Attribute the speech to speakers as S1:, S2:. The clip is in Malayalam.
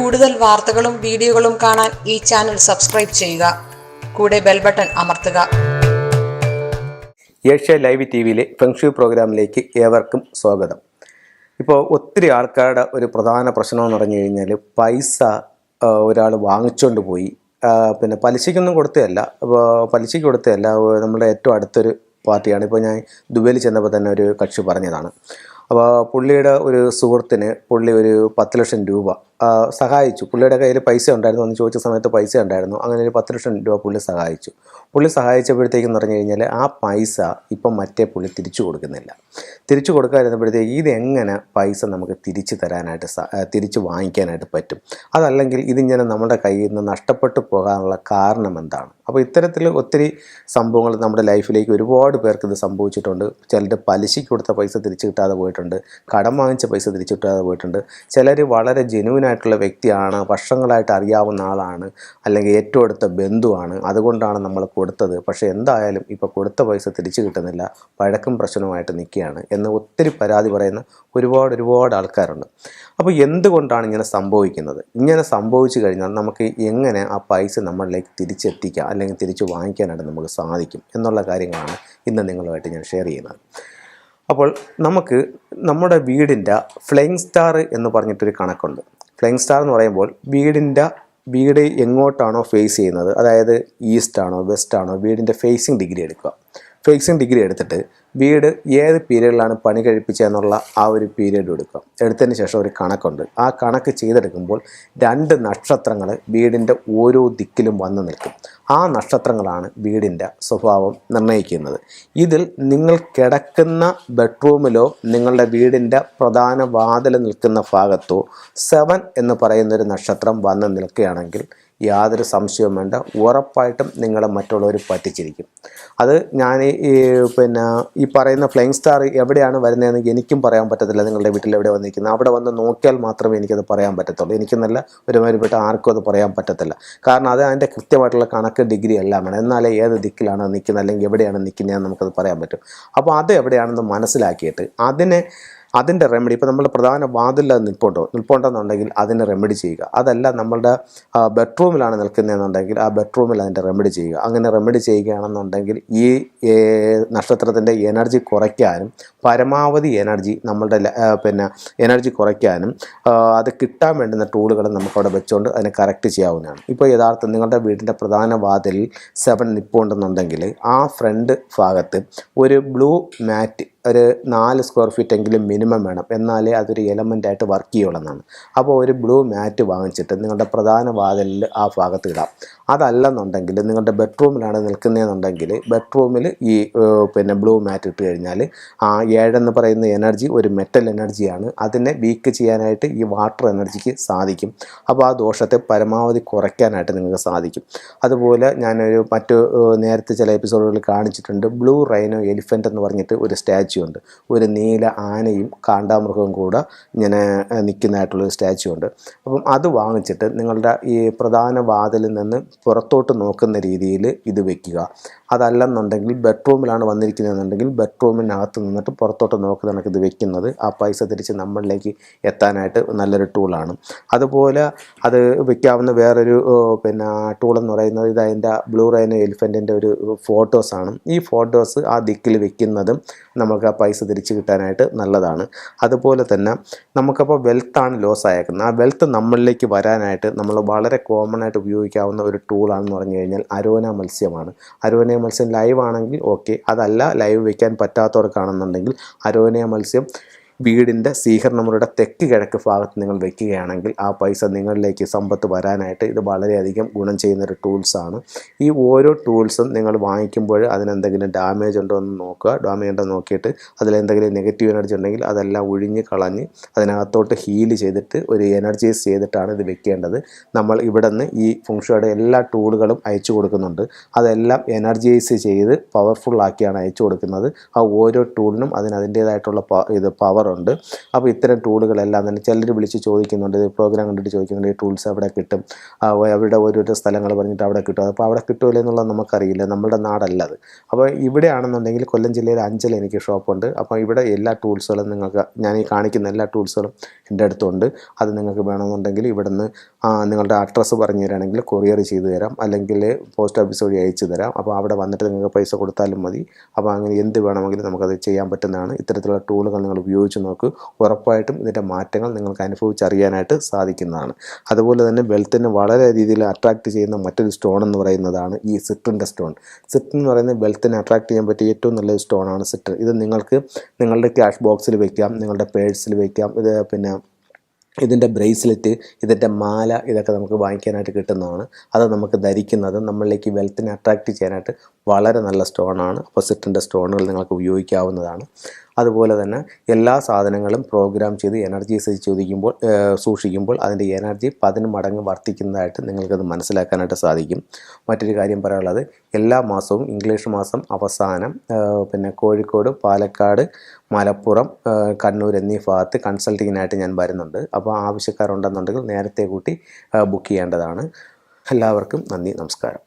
S1: കൂടുതൽ വാർത്തകളും വീഡിയോകളും കാണാൻ ഈ ചാനൽ സബ്സ്ക്രൈബ് ചെയ്യുക. കൂടെ ബെൽ ബട്ടൺ അമർത്തുക.
S2: ഏഷ്യ ലൈവ് ടിവിയിലെ ഫെങ്ഷു പ്രോഗ്രാമിലേക്ക് ഏവർക്കും സ്വാഗതം. ഇപ്പോൾ ഒത്തിരി ആൾക്കാരുടെ ഒരു പ്രധാന പ്രശ്നമെന്ന് പറഞ്ഞു കഴിഞ്ഞാൽ പൈസ ഒരാൾ വാങ്ങിച്ചുകൊണ്ട് പോയി, പിന്നെ പലിശയ്ക്കൊന്നും കൊടുത്തതല്ല, പലിശയ്ക്ക് കൊടുത്തതല്ല, നമ്മുടെ ഏറ്റവും അടുത്തൊരു പാർട്ടിയാണ്. ഇപ്പോൾ ഞാൻ ദുബൈയിൽ ചെന്നപ്പോൾ തന്നെ ഒരു കക്ഷി പറഞ്ഞതാണ്. അപ്പോൾ പുള്ളിയുടെ ഒരു സുഹൃത്തിന് പുള്ളി ഒരു 10 ലക്ഷം രൂപ സഹായിച്ചു. പുള്ളിയുടെ കയ്യിൽ പൈസ ഉണ്ടായിരുന്നു, എന്ന് ചോദിച്ച സമയത്ത് പൈസ ഉണ്ടായിരുന്നു. അങ്ങനെ ഒരു 10 ലക്ഷം രൂപ പുള്ളി സഹായിച്ചു. പുള്ളി സഹായിച്ചപ്പോഴത്തേക്കെന്ന് പറഞ്ഞു കഴിഞ്ഞാൽ ആ പൈസ ഇപ്പം മറ്റേ പുള്ളി തിരിച്ചു കൊടുക്കുന്നില്ല. തിരിച്ചു കൊടുക്കാതിരുന്നപ്പോഴത്തേക്ക് ഇതെങ്ങനെ പൈസ നമുക്ക് തിരിച്ചു തരാനായിട്ട് തിരിച്ചു വാങ്ങിക്കാനായിട്ട് പറ്റും? അതല്ലെങ്കിൽ ഇതിങ്ങനെ നമ്മുടെ കയ്യിൽ നിന്ന് നഷ്ടപ്പെട്ടു പോകാനുള്ള കാരണം എന്താണ്? അപ്പോൾ ഇത്തരത്തിൽ ഒത്തിരി സംഭവങ്ങൾ നമ്മുടെ ലൈഫിലേക്ക് ഒരുപാട് പേർക്ക് ഇത് സംഭവിച്ചിട്ടുണ്ട്. ചിലർ പലിശയ്ക്ക് കൊടുത്ത പൈസ തിരിച്ചു കിട്ടാതെ പോയിട്ടുണ്ട്, കടം വാങ്ങിച്ച പൈസ തിരിച്ചു കിട്ടാതെ പോയിട്ടുണ്ട്. ചിലർ വളരെ ജെന്യൂനായിട്ടുള്ള വ്യക്തിയാണ്, വർഷങ്ങളായിട്ട് അറിയാവുന്ന ആളാണ്, അല്ലെങ്കിൽ ഏറ്റവും അടുത്ത ബന്ധുവാണ്, അതുകൊണ്ടാണ് നമ്മൾ കൊടുത്തത്. പക്ഷേ എന്തായാലും ഇപ്പോൾ കൊടുത്ത പൈസ തിരിച്ചു കിട്ടുന്നില്ല, വഴക്കും പ്രശ്നവുമായിട്ട് നിൽക്കുകയാണ് എന്ന് ഒത്തിരി പരാതി പറയുന്ന ഒരുപാട് ആൾക്കാരുണ്ട്. അപ്പോൾ എന്തുകൊണ്ടാണ് ഇങ്ങനെ സംഭവിക്കുന്നത്? ഇങ്ങനെ സംഭവിച്ചു കഴിഞ്ഞാൽ നമുക്ക് എങ്ങനെ ആ പൈസ നമ്മളിലേക്ക് തിരിച്ചെത്തിക്കാം, അല്ലെങ്കിൽ തിരിച്ചു വാങ്ങിക്കാനായിട്ട് നമുക്ക് സാധിക്കും എന്നുള്ള കാര്യങ്ങളാണ് ഇന്ന് നിങ്ങളുമായിട്ട് ഞാൻ ഷെയർ ചെയ്യുന്നത്. അപ്പോൾ നമുക്ക് നമ്മുടെ വീടിൻ്റെ ഫ്ലൈയിങ് സ്റ്റാർ എന്ന് പറഞ്ഞിട്ടൊരു കണക്കുണ്ട്. ഫ്ലൈയിങ് സ്റ്റാർ എന്ന് പറയുമ്പോൾ വീട് എങ്ങോട്ടാണോ ഫേസ് ചെയ്യുന്നത്, അതായത് ഈസ്റ്റ് ആണോ വെസ്റ്റ് ആണോ, വീടിൻ്റെ ഫേസിങ് ഡിഗ്രി എടുക്കുക. ഫേസിങ് ഡിഗ്രി എടുത്തിട്ട് വീട് ഏത് പീരീഡിലാണ് പണി കഴിപ്പിച്ചതെന്നുള്ള ആ ഒരു പീരീഡ് എടുക്കുക. എടുത്തതിന് ശേഷം ഒരു കണക്കുണ്ട്. ആ കണക്ക് ചെയ്തെടുക്കുമ്പോൾ 2 നക്ഷത്രങ്ങൾ വീടിൻ്റെ ഓരോ ദിക്കിലും വന്നു നിൽക്കും. ആ നക്ഷത്രങ്ങളാണ് വീടിൻ്റെ സ്വഭാവം നിർണ്ണയിക്കുന്നത്. ഇതിൽ നിങ്ങൾ കിടക്കുന്ന ബെഡ്റൂമിലോ നിങ്ങളുടെ വീടിൻ്റെ പ്രധാന വാതിൽ നിൽക്കുന്ന ഭാഗത്തോ 7 എന്ന് പറയുന്നൊരു നക്ഷത്രം വന്ന് നിൽക്കുകയാണെങ്കിൽ യാതൊരു സംശയവും വേണ്ട, ഉറപ്പായിട്ടും നിങ്ങളെ മറ്റുള്ളവർ പറ്റിച്ചിരിക്കും. അത് ഞാൻ ഈ പറയുന്ന ഫ്ലൈയിങ് സ്റ്റാർ എവിടെയാണ് വരുന്നതെന്ന് എനിക്കും പറയാൻ പറ്റത്തില്ല. നിങ്ങളുടെ വീട്ടിൽ എവിടെ വന്നിരിക്കുന്നത് അവിടെ വന്ന് നോക്കിയാൽ മാത്രമേ എനിക്കത് പറയാൻ പറ്റത്തുള്ളൂ. എനിക്കെന്നല്ല, ഒരുമാതിരിപ്പെട്ട ആർക്കും അത് പറയാൻ പറ്റത്തില്ല. കാരണം അത് അതിൻ്റെ കൃത്യമായിട്ടുള്ള കണക്ക് ഡിഗ്രി എല്ലാം വേണം. എന്നാലേ ഏത് ദിക്കിലാണ് നിൽക്കുന്നത് അല്ലെങ്കിൽ എവിടെയാണ് നിൽക്കുന്നതെന്ന് നമുക്കത് പറയാൻ പറ്റും. അപ്പോൾ അത് എവിടെയാണെന്ന് മനസ്സിലാക്കിയിട്ട് അതിൻ്റെ റെമഡി, ഇപ്പോൾ നമ്മൾ പ്രധാന വാതിൽ നിൽപ്പുണ്ടെന്നുണ്ടെങ്കിൽ അതിന് റെമഡി ചെയ്യുക. അതല്ല നമ്മളുടെ ബെഡ്റൂമിലാണ് നിൽക്കുന്നതെന്നുണ്ടെങ്കിൽ ആ ബെഡ്റൂമിൽ അതിൻ്റെ റെമഡി ചെയ്യുക. അങ്ങനെ റെമഡി ചെയ്യുകയാണെന്നുണ്ടെങ്കിൽ ഈ നക്ഷത്രത്തിൻ്റെ എനർജി കുറയ്ക്കാനും പരമാവധി എനർജി നമ്മളുടെ എനർജി കുറയ്ക്കാനും അത് കിട്ടാൻ വേണ്ടുന്ന ടൂളുകൾ നമുക്കവിടെ വെച്ചുകൊണ്ട് അതിനെ കറക്റ്റ് ചെയ്യാവുന്നതാണ്. ഇപ്പോൾ യഥാർത്ഥം നിങ്ങളുടെ വീടിൻ്റെ പ്രധാന വാതിലിൽ 7 നിൽപ്പുണ്ടെന്നുണ്ടെങ്കിൽ ആ ഫ്രണ്ട് ഭാഗത്ത് ഒരു ബ്ലൂ മാറ്റ് ഒരു 4 സ്ക്വയർ ഫീറ്റ് എങ്കിലും മിനിമം വേണം, എന്നാലേ അതൊരു എലമെൻ്റായിട്ട് വർക്ക് ചെയ്യുള്ളതാണ്. അപ്പോൾ ഒരു ബ്ലൂ മാറ്റ് വാങ്ങിച്ചിട്ട് നിങ്ങളുടെ പ്രധാന വാതിലിൽ ആ ഭാഗത്ത് ഇടാം. അതല്ലെന്നുണ്ടെങ്കിൽ നിങ്ങളുടെ ബെഡ്റൂമിലാണ് നിൽക്കുന്നതെന്നുണ്ടെങ്കിൽ ബെഡ്റൂമിൽ ഈ ബ്ലൂ മാറ്റ് ഇട്ട് കഴിഞ്ഞാൽ ആ 7 എന്ന് പറയുന്ന എനർജി ഒരു മെറ്റൽ എനർജിയാണ്. അതിനെ വീക്ക് ചെയ്യാനായിട്ട് ഈ വാട്ടർ എനർജിക്ക് സാധിക്കും. അപ്പോൾ ആ ദോഷത്തെ പരമാവധി കുറയ്ക്കാനായിട്ട് നിങ്ങൾക്ക് സാധിക്കും. അതുപോലെ ഞാനൊരു നേരത്തെ ചില എപ്പിസോഡുകളിൽ കാണിച്ചിട്ടുണ്ട്. ബ്ലൂ റൈനോ എലിഫൻ്റ് എന്ന് പറഞ്ഞിട്ട് ഒരു സ്റ്റാച്ചു ഉണ്ട്. ഒരു നീല ആനയും കാണ്ടാമൃഗവും കൂടെ ഇങ്ങനെ നിൽക്കുന്നതായിട്ടുള്ളൊരു സ്റ്റാച്ചു ഉണ്ട്. അപ്പം അത് വാങ്ങിച്ചിട്ട് നിങ്ങളുടെ ഈ പ്രധാന വാതിലിൽ നിന്ന് പുറത്തോട്ട് നോക്കുന്ന രീതിയിൽ ഇത് വയ്ക്കുക. അതല്ലെന്നുണ്ടെങ്കിൽ ബെഡ്റൂമിലാണ് വന്നിരിക്കുന്നതെന്നുണ്ടെങ്കിൽ ബെഡ്റൂമിനകത്ത് നിന്നിട്ട് പുറത്തോട്ട് നോക്കുന്നതാണ് ഇത് വെക്കുന്നത്. ആ പൈസ തിരിച്ച് നമ്മളിലേക്ക് എത്താനായിട്ട് നല്ലൊരു ടൂളാണ്. അതുപോലെ അത് വയ്ക്കാവുന്ന വേറൊരു ടൂളെന്ന് പറയുന്നത് ഇത് അതിൻ്റെ ബ്ലൂ റൈനോ എലിഫൻറ്റിൻ്റെ ഒരു ഫോട്ടോസാണ്. ഈ ഫോട്ടോസ് ആ ദിക്കിൽ വെക്കുന്നതും നമുക്ക് ആ പൈസ തിരിച്ച് കിട്ടാനായിട്ട് നല്ലതാണ്. അതുപോലെ തന്നെ നമുക്കപ്പോൾ വെൽത്താണ് ലോസ് ആയേക്കുന്നത്. ആ വെൽത്ത് നമ്മളിലേക്ക് വരാനായിട്ട് നമ്മൾ വളരെ കോമൺ ആയിട്ട് ഉപയോഗിക്കാവുന്ന ഒരു ടൂളാണെന്ന് പറഞ്ഞു കഴിഞ്ഞാൽ അരോന മത്സ്യമാണ്. അരോന മത്സ്യം ലൈവ് ആണെങ്കിൽ ഓക്കെ, അതല്ല ലൈവ് വയ്ക്കാൻ പറ്റാത്തവർക്കാണെന്നുണ്ടെങ്കിൽ അരോന മത്സ്യം വീടിൻ്റെ സ്വീകരണമുറിയുടെ തെക്ക് കിഴക്ക് ഭാഗത്ത് നിങ്ങൾ വയ്ക്കുകയാണെങ്കിൽ ആ പൈസ നിങ്ങളിലേക്ക് സമ്പത്ത് വരാനായിട്ട് ഇത് വളരെയധികം ഗുണം ചെയ്യുന്നൊരു ടൂൾസാണ്. ഈ ഓരോ ടൂൾസും നിങ്ങൾ വാങ്ങിക്കുമ്പോൾ അതിനെന്തെങ്കിലും ഡാമേജ് ഉണ്ടോ എന്ന് നോക്കുക. ഡാമേജ് ഉണ്ടോ നോക്കിയിട്ട് അതിലെന്തെങ്കിലും നെഗറ്റീവ് എനർജി ഉണ്ടെങ്കിൽ അതെല്ലാം ഒഴിഞ്ഞ് കളഞ്ഞ് അതിനകത്തോട്ട് ഹീൽ ചെയ്തിട്ട് ഒരു എനർജൈസ് ചെയ്തിട്ടാണ് ഇത് വെക്കേണ്ടത്. നമ്മൾ ഇവിടെ നിന്ന് ഈ ഫെങ്ഷുയുടെ എല്ലാ ടൂളുകളും അയച്ചു കൊടുക്കുന്നുണ്ട്. അതെല്ലാം എനർജൈസ് ചെയ്ത് പവർഫുള്ളാക്കിയാണ് അയച്ചു കൊടുക്കുന്നത്. ആ ഓരോ ടൂളിനും അതിൻ്റേതായിട്ടുള്ള പവർ കിട്ടാറുണ്ട്. അപ്പോൾ ഇത്തരം ടൂളുകളെല്ലാം തന്നെ ചിലർ വിളിച്ച് ചോദിക്കുന്നുണ്ട്, പ്രോഗ്രാം കണ്ടിട്ട് ചോദിക്കുന്നുണ്ട് ഈ ടൂൾസ് എവിടെ കിട്ടും, അവിടെ ഓരോരോ സ്ഥലങ്ങൾ പറഞ്ഞിട്ട് അവിടെ കിട്ടും. അപ്പോൾ അവിടെ കിട്ടുമല്ലോ എന്നുള്ളത് നമുക്കറിയില്ല, നമ്മുടെ നാടല്ല അത്. അപ്പോൾ ഇവിടെയാണെന്നുണ്ടെങ്കിൽ കൊല്ലം ജില്ലയിൽ അഞ്ചൽ എനിക്ക് ഷോപ്പുണ്ട്. അപ്പോൾ ഇവിടെ എല്ലാ ടൂൾസുകളും നിങ്ങൾക്ക് ഞാൻ ഈ കാണിക്കുന്ന എല്ലാ ടൂൾസുകളും എൻ്റെ അടുത്തുണ്ട്. അത് നിങ്ങൾക്ക് വേണമെന്നുണ്ടെങ്കിൽ ഇവിടുന്ന് നിങ്ങളുടെ അഡ്രസ്സ് പറഞ്ഞു തരാണെങ്കിൽ കൊറിയർ ചെയ്തു തരാം, അല്ലെങ്കിൽ പോസ്റ്റ് ഓഫീസ് വഴി അയച്ചു തരാം. അപ്പോൾ അവിടെ വന്നിട്ട് നിങ്ങൾക്ക് പൈസ കൊടുത്താലും മതി. അപ്പോൾ അങ്ങനെ എന്ത് വേണമെങ്കിലും നമുക്കത് ചെയ്യാൻ പറ്റുന്നതാണ്. ഇത്തരത്തിലുള്ള ടൂളുകൾ നിങ്ങൾ ഉപയോഗിച്ച് നോക്കൂ, ഉറപ്പായിട്ടും ഇതിൻ്റെ മാറ്റങ്ങൾ നിങ്ങൾക്ക് അനുഭവിച്ചറിയാനായിട്ട് സാധിക്കുന്നതാണ്. അതുപോലെ തന്നെ വെൽത്തിനെ വളരെ രീതിയിൽ അട്രാക്റ്റ് ചെയ്യുന്ന മറ്റൊരു സ്റ്റോൺ എന്ന് പറയുന്നതാണ് ഈ സിട്രിൻ്റെ സ്റ്റോൺ. സിട്രിൻ എന്ന് പറയുന്നത് വെൽത്തിനെ അട്രാക്റ്റ് ചെയ്യാൻ പറ്റിയ ഏറ്റവും നല്ലൊരു സ്റ്റോണാണ് സിട്രിൻ. ഇത് നിങ്ങൾക്ക് നിങ്ങളുടെ ക്യാഷ് ബോക്സിൽ വയ്ക്കാം, നിങ്ങളുടെ പേഴ്സിൽ വയ്ക്കാം. ഇത് പിന്നെ ഇതിൻ്റെ ബ്രേസ്ലെറ്റ്, ഇതിൻ്റെ മാല, ഇതൊക്കെ നമുക്ക് വാങ്ങിക്കാനായിട്ട് കിട്ടുന്നതാണ്. അത് നമുക്ക് ധരിക്കുന്നത് നമ്മളിലേക്ക് വെൽത്തിനെ അട്രാക്റ്റ് ചെയ്യാനായിട്ട് വളരെ നല്ല സ്റ്റോണാണ്. അപ്പോൾ സിട്രിൻ്റെ സ്റ്റോണുകൾ നിങ്ങൾക്ക് ഉപയോഗിക്കാവുന്നതാണ്. അതുപോലെ തന്നെ എല്ലാ സാധനങ്ങളും പ്രോഗ്രാം ചെയ്ത് എനർജി സൂക്ഷിക്കുമ്പോൾ അതിൻ്റെ എനർജി 10 മടങ്ങ് വർദ്ധിക്കുന്നതായിട്ട് നിങ്ങൾക്കത് മനസ്സിലാക്കാനായിട്ട് സാധിക്കും. മറ്റൊരു കാര്യം പറയാനുള്ളത്, എല്ലാ മാസവും ഇംഗ്ലീഷ് മാസം അവസാനം പിന്നെ കോഴിക്കോട്, പാലക്കാട്, മലപ്പുറം, കണ്ണൂർ എന്നീ ഭാഗത്ത് കൺസൾട്ടിങ്ങിനായിട്ട് ഞാൻ വരുന്നുണ്ട്. അപ്പോൾ ആവശ്യക്കാരുണ്ടെന്നുണ്ടെങ്കിൽ നേരത്തെ കൂട്ടി ബുക്ക് ചെയ്യേണ്ടതാണ്. എല്ലാവർക്കും നന്ദി, നമസ്കാരം.